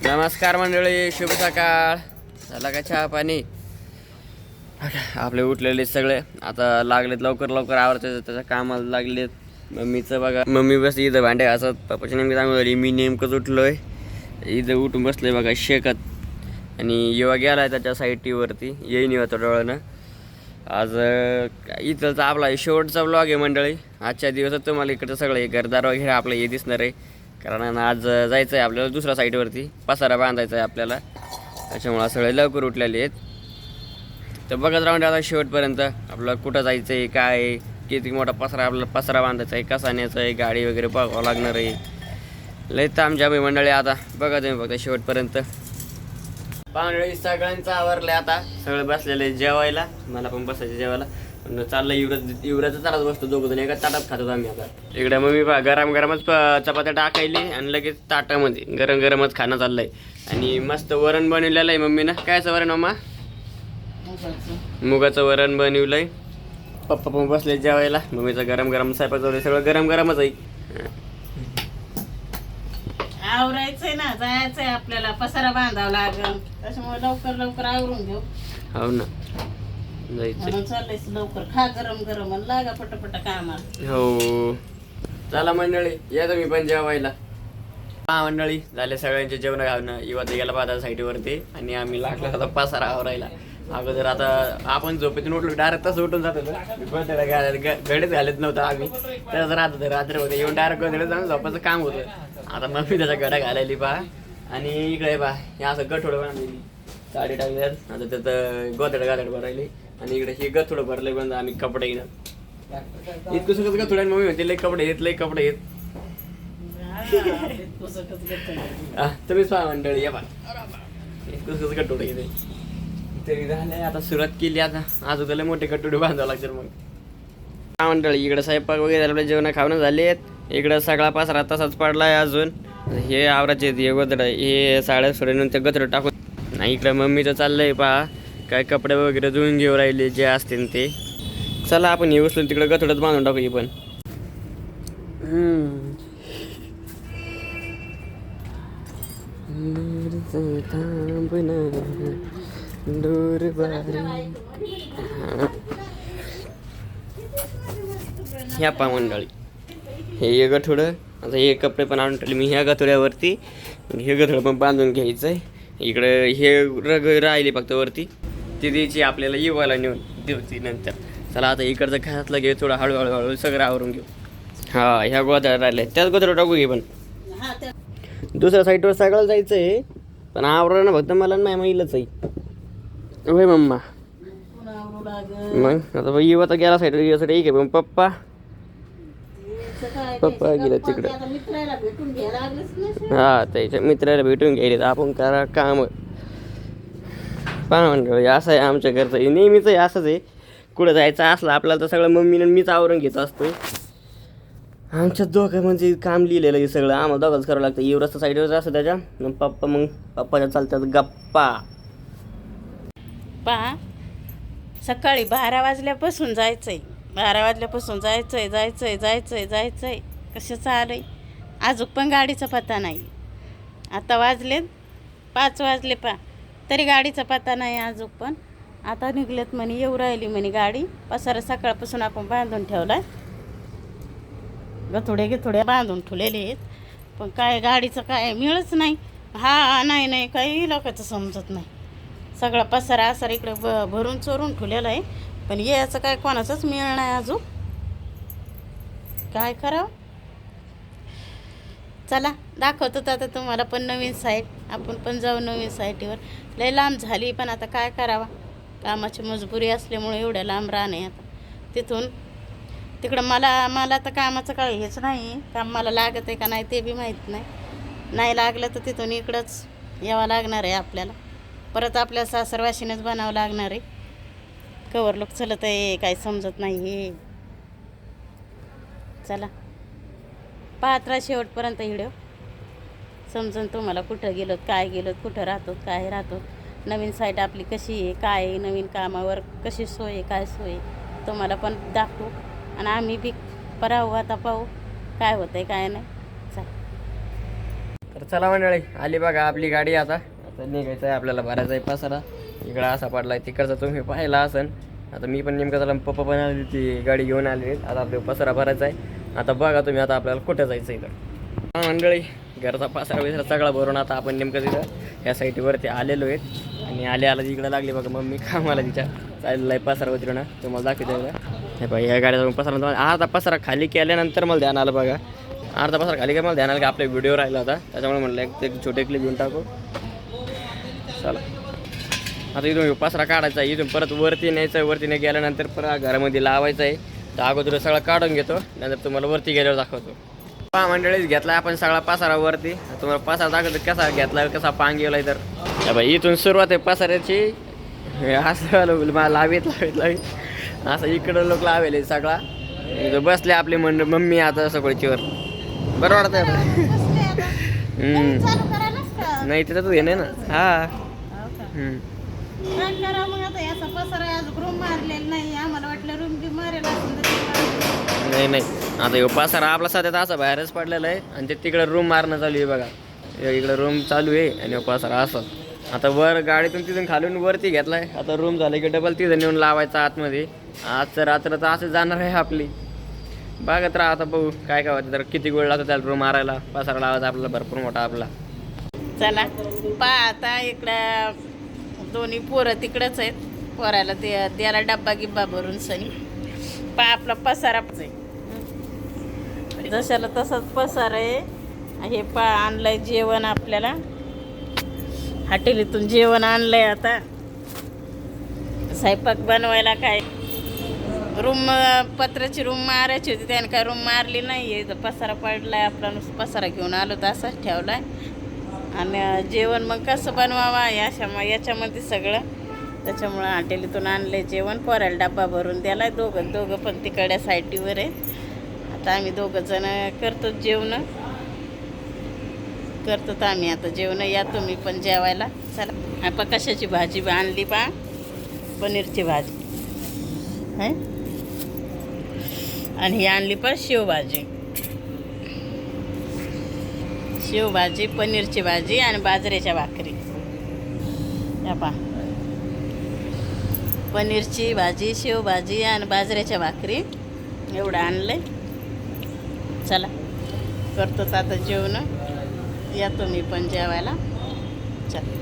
नमस्कार मंडळी, शुभ सकाळ. झाला का चहा पाणी? आपले उठलेले सगळे आता लागलेत लवकर लवकर आवरते, त्याच्या कामाला लागलेत. मम्मीचं बघा, मम्मी बस इथं भांडे घासत, पप्पाची नेमकी चांगली. मी नेमकंच उठलोय, इथं उठून बसलोय बघा शेकत. आणि युवा गेला आहे त्याच्या साईटीवरती, येईन युवा थोड्या आज इथलचा आपला शेवटचा ब्लॉग आहे मंडळी. आजच्या दिवसात तुम्हाला इकडचं सगळं घरदार वगैरे आपलं हे दिसणार आहे, कारण आज जायचं आहे आपल्याला दुसऱ्या साईडवरती. पसारा बांधायचा आहे आपल्याला, त्याच्यामुळं सगळे लवकर उठलेले आहेत. तर बघत राहून आता शेवटपर्यंत आपलं कुठं जायचं आहे, काय आहे, किती मोठा पसारा आपल्याला पसारा बांधायचा आहे, कसा न्यायचा आहे, गाडी वगैरे बघावं लागणार आहे. लय तामझाम आहे मंडळी. आता बघा तुम्ही फक्त शेवटपर्यंत. मंडळी सगळ्यांचं आवरलं आता, सगळे बसलेले जेवायला. मला पण बसायचं जेवायला. चाललं युवराचं ताटात बसतो, दोघं एका ताटात खातो आम्ही. आता इकडे मम्मी गरम गरमच चपात्या टाकायली आणि लगेच ताटामध्ये गरम गरमच खाणं चाललंय. आणि मस्त वरण बनवलेलं आहे मम्मीनं. कायचं वरण अम्मा? मुगाचं वरण बनवलंय. पप्पा पण बसले जेवायला. मम्मीचं गरम गरम स्वयंपाक चालू, सगळं गरम गरमच आहे. आवरायचंय ना, जायचंय आपल्याला, पसारा बांधावं लागल, त्याच्यामुळे लवकर लवकर आवरून घेऊ. हो ना, जायचं चाललंय लवकर. खा गरम गरम आणि लागा पटापट कामाला. हो. चला मंडळी, या तुम्ही पण जेवायला. हा मंडळी, झाले सगळ्यांचे जेवण घालणं. युवाचं गेला पाहता साईडवरती आणि आम्ही लागलो आता पसारा आवरायला. अगोदर आता आपण झोपेतून उठलो डायरेक्ट तसं उठून जातो. घडेच घालत नव्हतं आम्ही, त्याच राहत होतं. रात्री होते येऊन डायरेक्ट गोधडे जाऊन झोपाचं काम होतं. आता मम्मी त्याचा गडा घालायली पहा. आणि इकडे पहा, हे असं गठोडं बांधलेली, साडी टाकल्यात. आता त्यात गोधड गाधड भरायली. आणि इकडे हे गथोडं भरले बंद. आम्ही कपडे घेणं इतकं सगळं गथोड्या. मम्मी म्हणते लई कपडे येत, लई कपडे येत. तुम्हीच पहा मंडळी, या पहा इतकं गठोडं येते तरी झालंय. आता सुरुवात केली. आता अजून त्याला मोठे गठोडे बांधावं लागतील मग. हा मंडळी, इकडे स्वयंपाक वगैरे आपल्या जेवण खावणं झालेत. इकडं सगळा पसारा तसाच पडलाय अजून. हे आवराचे हे गोधड, हे साड्या सोडून ते गथोडं टाकून. नाही इकडं मम्मीचं चाललंय पहा, काय कपडे वगैरे धुवून घेऊ राहिले जे असतील ते. चला आपण हे उचलून तिकडे गथोड्यात बांधून टाकू. हे पण ह्या पहा मंडळी, हे गठोडं. आता हे कपडे पण आणून टाकले मी ह्या गथोड्यावरती. हे गथोडं पण बांधून घ्यायचं आहे. इकडे हे रग राहिली फक्त वरती, ती द्यायची आपल्याला येवायला नेऊन देवती नंतर. चला आता इकडचं घरातलं घे, थोडं हळूहळू हळू सगळं आवरून घेऊ. हा, ह्या गोधड्या राहिल्या त्याच गोधड्या टाकू घे. पण दुसऱ्या साईडवर सगळं जायचं आहे, पण आवरण ना फक्त मला नाही महिलंच आहे. होय मम्मा. मग आता येऊ आता गेला साईडवर यासाठी ठीक आहे. पण पप्पा गेला तिकडे. हा, त्याच्या मित्राला भेटून घ्यायला आपण करा काम. पहा मंडळी, असं आहे आमच्या घरचं. हे नेहमीच आहे, असंच आहे. कुठं जायचं असलं आपल्याला तर सगळं मम्मीनं मीच आवरून घेत असतो. आमच्या दोघं म्हणजे काम लिहिलेलं आहे सगळं, आम्हाला दोघंच करावं लागतं. एवढंच साईडवर असतं त्याच्या. मग पप्पाच्या चालतात गप्पा. पहा, सकाळी 12 वाजल्यापासून जायचंय. 12 वाजल्यापासून जायचंय. कसं चालय अजून पण गाडीचा पत्ता नाही. आता वाजलेत 5 वाजले पहा, तरी गाडीचा पत्ता नाही अजून पण. आता निघलेत म्हणे, येऊ राहिली म्हणे गाडी. पसारा सकाळपासून आपण बांधून ठेवलाय, गथोड्या बांधून ठेवलेले आहेत. पण काय गाडीचं काय मिळच नाही. हा नाही काही लोकांचं समजत नाही. सगळा पसारा असा इकडे भरून चोरून ठेवलेला आहे, पण याचं काय कोणाचंच मिळ नाही अजून. काय करावं? चला दाखवतो आता तुम्हाला पण नवीन साईट. आपण पण जाऊ नवीन साईटीवर. लय लांब झाली, पण आता काय करावा, कामाची मजबुरी असल्यामुळे एवढ्या लांब राहणे. आता तिथून तिकडं मला तर कामाचं काय हेच नाही. काम मला लागत आहे का नाही ते बी माहीत नाही लागलं तर तिथून इकडंच यावं लागणार आहे आपल्याला. परत आपल्या सासरवाशीनंच बनावं लागणार आहे. कवर लोक चलत आहे, काही समजत नाही हे. चला पाहत राहा शेवटपर्यंत व्हिडिओ, समजून तुम्हाला कुठं गेलोत, काय गेलोत, कुठं राहतो, काय राहतो, नवीन साईट आपली कशी आहे, काय आहे, नवीन कामावर कशी सोय आहे, काय सोय आहे, तुम्हाला पण दाखवू. आणि आम्ही बी पाहू, आता पाहू काय होतं आहे काय नाही. तर चला मंडळी, आली बघा आपली गाडी. आता निघायचं आहे आपल्याला, भरायचा आहे पसारा. इकडं असा पडलाय, तिकडचा तुम्ही पाहिला असन. आता मी पण नेमकं त्याला पप्पा पण आली, ती गाडी घेऊन आली. आता आपल्याला पसारा भरायचा आहे. आता बघा तुम्ही, आता आपल्याला कुठं जायचं इथं. हा मंडळी, घरचा पसारा बिसारा सगळा भरून आता आपण नेमकं तिथं ह्या साईडवरती आलेलो आहेत. आणि आल्या इकडं लागली बघा मम्मी कामाला, तिच्या चाललेला आहे पसारा उतरणं. तुम्हाला दाखवतो हे बघा, या गाड्या जाऊन पसारा. अर्धा पसारा खाली केल्यानंतर मला ध्यान आलं बघा, अर्धा पसारा खाली काय मला ध्यान आलं की आपला व्हिडिओ राहिला होता, त्याच्यामुळे म्हणलं एक छोटे क्लिप घेऊन टाकू. चला आता इथून पसारा काढायचा आहे, इथून परत वरती न्यायचं आहे. वरती नाही गेल्यानंतर परत घरामध्ये लावायचं आहे. तर अगोदर सगळं काढून घेतो, नंतर तुम्हाला वरती गेल्यावर दाखवतो. पहा मंडळीच, घेतला आपण सगळा पसारा वरती. तुम्हाला पसारा दाखवतो कसा घेतला, कसा पांग गेलाय. तर बाई इथून सुरुवात आहे पसाऱ्याची. असं लावीत असं इकडं लोक लावेल सगळा. बसले आपले मम्मी आता सगळीच्यावर. बरं वाटत आहे नाही तिथं तू येणे ना. हा नाही नाही, आता ह्यो पसारा आपला सध्या असा बाहेरच पडलेला आहे. आणि ते तिकडे रूम मारणं चालू आहे बघा, इकडे रूम चालू आहे. आणि पसारा असं आता वर गाडीतून तिथून खालून वरती घेतलाय. आता रूम झालं की डबल तिथं नेऊन लावायचा आतमध्ये. आजचं रात्र तर असं जाणार आहे आपली. बघत राहा आता, बघू काय काय होतं. तर किती वेळ लागतो त्याला रूम मारायला, पसारा लावायचा आपल्याला भरपूर मोठा आपला. चला पा आता इकडं दोन्ही पोरं तिकडंच आहेत. पोरायला ते त्याला डब्बा गिब्बा भरून सनी पा आपला पसाराच आहे. जशाला तसाच पसारा आहे. हे पा आणलंय जेवण आपल्याला हॉटेलीतून, जेवण आणलंय. आता स्वयंपाक बनवायला काय रूम, पत्राची रूम मारायची होती, त्याने काय रूम मारली नाही आहे. पसारा पडलाय आपला, नुसतं पसारा घेऊन आलो तर असाच ठेवलाय. आणि जेवण मग कसं बनवावा याच्यामध्ये सगळं, त्याच्यामुळं हॉटेलीतून आणलंय जेवण. पोरायला डब्बा भरून द्यायला. दोघं पण तिकडल्या साईटीवर आहे. आता आम्ही दोघंजण करतो जेवण, करतो तर आम्ही आता जेवण. या तुम्ही पण जेवायला. चला आपण कशाची भाजी आणली पा, पनीरची भाजी आहे. आणि ही आणली पण शेवभाजी, शेवभाजी, पनीरची भाजी आणि बाजरीच्या भाकरी. या पा, पनीरची भाजी, शेवभाजी आणि बाजरीच्या भाकरी एवढं आणलंय. चला करतो तर आता जेवण. या तुम्ही पण जेवायला. चला.